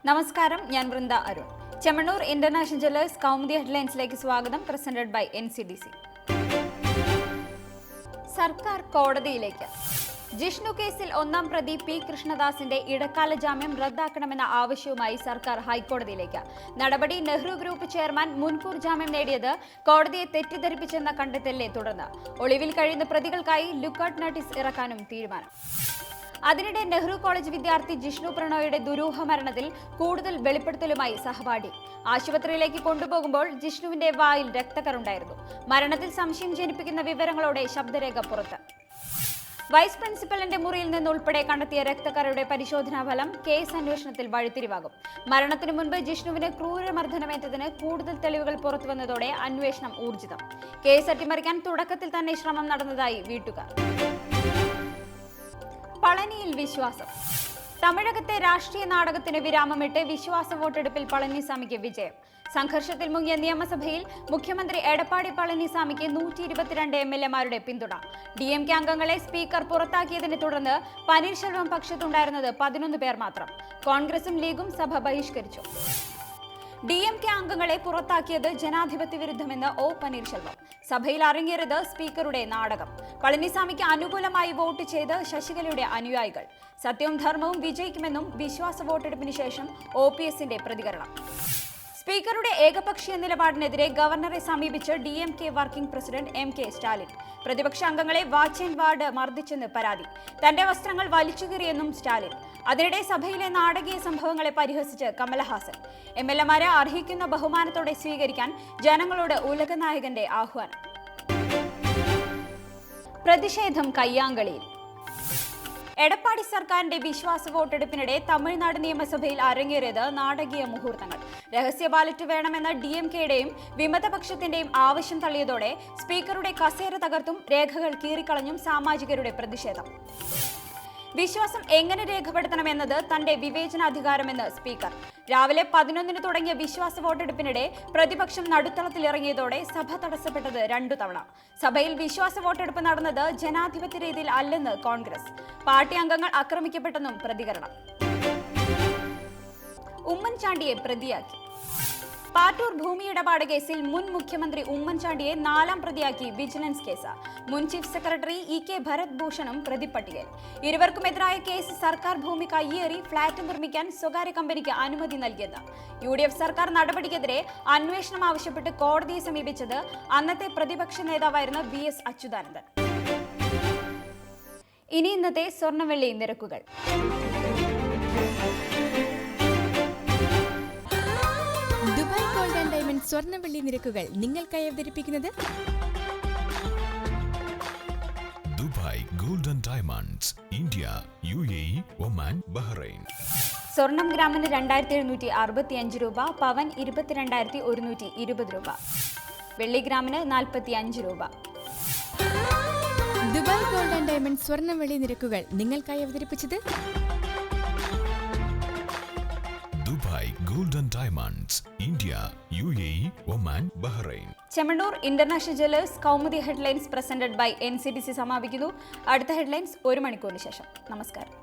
നമസ്കാരം, ഞാൻ Vrinda Arun. Chemmannur international jewellers Kaumudi ഹെഡ്ലൈൻസിലേക്ക് സ്വാഗതം. Presented by NCDC. സർക്കാർ കോടതിയിലേക്ക്. ജിഷ്ണു കേസിൽ ഒന്നാം പ്രതി പി കൃഷ്ണദാസിന്റെ ഇടക്കാല ജാമ്യം റദ്ദാക്കണമെന്ന ആവശ്യവുമായി സർക്കാർ ഹൈക്കോടതിയിലേക്ക്. നടപടി നെഹ്റു ഗ്രൂപ്പ് ചെയർമാൻ മുൻകൂർ ജാമ്യം നേടിയത് കോടതിയെ തെറ്റിദ്ധരിപ്പിച്ചെന്ന കണ്ടെത്തലിനെ തുടർന്ന് ഒളിവിൽ കഴിയുന്ന പ്രതികൾക്കായി ലുക്കൌട്ട് നോട്ടീസ് ഇറക്കാനും തീരുമാനം. അതിനിടെ നെഹ്റു കോളേജ് വിദ്യാർത്ഥി ജിഷ്ണു പ്രണോയുടെ ദുരൂഹ മരണത്തിൽ കൂടുതൽ വെളിപ്പെടുത്തലുമായി സഹപാഠി. ആശുപത്രിയിലേക്ക് കൊണ്ടുപോകുമ്പോൾ ജിഷ്ണുവിന്റെ വായിൽ രക്തക്കറുണ്ടായിരുന്നു. മരണത്തിൽ സംശയം ജനിപ്പിക്കുന്ന വിവരങ്ങളോടെ ശബ്ദരേഖ പുറത്ത്. വൈസ് പ്രിൻസിപ്പലിന്റെ മുറിയിൽ നിന്നുൾപ്പെടെ കണ്ടെത്തിയ രക്തക്കറയുടെ പരിശോധനാ ഫലം കേസ് അന്വേഷണത്തിൽ വഴിത്തിരിവാകും. മരണത്തിന് മുൻപ് ജിഷ്ണുവിന് ക്രൂരമർദ്ദനമേറ്റതിന് കൂടുതൽ തെളിവുകൾ പുറത്തുവന്നതോടെ അന്വേഷണം ഊർജിതം. കേസ് അട്ടിമറിക്കാൻ തുടക്കത്തിൽ തന്നെ ശ്രമം നടന്നതായി വീട്ടുകാർ. പളനിയിൽ വിശ്വാസം. തമിഴകത്തെ രാഷ്ട്രീയ നാടകത്തിന് വിരാമമിട്ട് വിശ്വാസ വോട്ടെടുപ്പിൽ പളനിസ്വാമിക്ക് വിജയം. സംഘർഷത്തിൽ മുങ്ങിയ നിയമസഭയിൽ മുഖ്യമന്ത്രി എടപ്പാടി പളനിസ്വാമിക്ക് 122 MLA-മാരുടെ പിന്തുണ. DMK അംഗങ്ങളെ സ്പീക്കർ പുറത്താക്കിയതിനെ തുടർന്ന് പനീർശെൽവം പക്ഷത്തുണ്ടായിരുന്നത് 11 പേർ മാത്രം. കോൺഗ്രസും ലീഗും സഭ ബഹിഷ്കരിച്ചു. DMK അംഗങ്ങളെ പുറത്താക്കിയത് ജനാധിപത്യ വിരുദ്ധമെന്ന് O. പനീർശെൽവം. സഭയിൽ അരങ്ങേറിയത് സ്പീക്കറുടെ നാടകം. പളനിസ്വാമിക്ക് അനുകൂലമായി വോട്ട് ചെയ്ത് ശശികലയുടെ അനുയായികൾ. സത്യവും ധർമ്മവും വിജയിക്കുമെന്നും വിശ്വാസ വോട്ടെടുപ്പിന് ശേഷം OPS-ന്റെ പ്രതികരണം. സ്പീക്കറുടെ ഏകപക്ഷീയ നിലപാടിനെതിരെ ഗവർണറെ സമീപിച്ച് DMK working president MK Stalin. പ്രതിപക്ഷ അംഗങ്ങളെ വാച്ച് ആൻഡ് വാർഡ് മർദ്ദിച്ചെന്ന് പരാതി. തന്റെ വസ്ത്രങ്ങൾ വലിച്ചുകീറിയെന്നും സ്റ്റാലിൻ. അതിനിടെ സഭയിലെ നാടകീയ സംഭവങ്ങളെ പരിഹസിച്ച് കമലഹാസൻ. MLA-മാരെ അർഹിക്കുന്ന ബഹുമാനത്തോടെ സ്വീകരിക്കാൻ ജനങ്ങളോട് ഉലകനായകന്റെ ആഹ്വാനം. പ്രതിഷേധം കയ്യാങ്കളിയിൽ. എടപ്പാടി സർക്കാരിന്റെ വിശ്വാസ വോട്ടെടുപ്പിനിടെ തമിഴ്നാട് നിയമസഭയിൽ അരങ്ങേറിയത് നാടകീയ മുഹൂർത്തങ്ങൾ. രഹസ്യ ബാലറ്റ് വേണമെന്ന DMK-യുടെയും വിമതപക്ഷത്തിന്റെയും ആവശ്യം തള്ളിയതോടെ സ്പീക്കറുടെ കസേര തകർത്തും രേഖകൾ കീറിക്കളഞ്ഞും സാമാജികരുടെ പ്രതിഷേധം. വിശ്വാസം എങ്ങനെ രേഖപ്പെടുത്തണമെന്നത് തന്റെ വിവേചനാധികാരമെന്ന് സ്പീക്കർ. രാവിലെ 11-ന് തുടങ്ങിയ വിശ്വാസ വോട്ടെടുപ്പിനിടെ പ്രതിപക്ഷം നടുത്തളത്തിലിറങ്ങിയതോടെ സഭ തടസ്സപ്പെട്ടത് 2 തവണ. സഭയിൽ വിശ്വാസ വോട്ടെടുപ്പ് നടന്നത് ജനാധിപത്യ രീതിയിൽ അല്ലെന്ന് കോൺഗ്രസ്. പാർട്ടി അംഗങ്ങൾ ആക്രമിക്കപ്പെട്ടെന്നും പ്രതികരണം. ഉമ്മൻചാണ്ടിയെ പ്രതിയാക്കി. പാറ്റൂർ ഭൂമി ഇടപാട് കേസിൽ മുൻ മുഖ്യമന്ത്രി ഉമ്മൻചാണ്ടിയെ 4ാം പ്രതിയാക്കി വിജിലൻസ് കേസ്. മുൻ ചീഫ് സെക്രട്ടറി EK ഭരത് ഭൂഷണും പ്രതിപ്പട്ടികയിൽ. ഇരുവർക്കുമെതിരായ കേസ് സർക്കാർ ഭൂമി കയ്യേറി ഫ്ളാറ്റ് നിർമ്മിക്കാൻ സ്വകാര്യ കമ്പനിക്ക് അനുമതി നൽകിയത്. UDF സർക്കാർ നടപടിക്കെതിരെ അന്വേഷണം ആവശ്യപ്പെട്ട് കോടതിയെ സമീപിച്ചത് അന്നത്തെ പ്രതിപക്ഷ നേതാവായിരുന്ന VS അച്യുതാനന്ദൻ. ഇനി ഇന്നത്തെ സ്വർണ്ണവെള്ളി നിരക്കുകൾ. ദുബായ് ഗോൾഡ് ആൻഡ് ഡയമണ്ട് സ്വർണ്ണവെള്ളി നിരക്കുകൾ നിങ്ങൾക്കായി അവതരിപ്പിക്കുന്നത് Dubai gold and diamonds, India, UAE, Oman, Bahrain. സ്വർണം ഗ്രാമിന് 2765 രൂപ, പവൻ 22,120 രൂപ, വെള്ളി ഗ്രാമിന് 45 രൂപ. ദുബായ് ഗോൾഡ് ആൻഡ് ഡയമണ്ട് സ്വർണ്ണവെള്ളി നിരക്കുകൾ നിങ്ങൾക്കായി അവതരിപ്പിച്ചത് Dubai gold and diamonds, India, UAE, Oman, Bahrain. Chemmannur international jewellers Kaumudi headlines presented by NCDC സമാപിക്കുന്നു. അടുത്ത ഹെഡ്ലൈൻസ് 1 മണിക്കൂറിന് ശേഷം. നമസ്കാരം.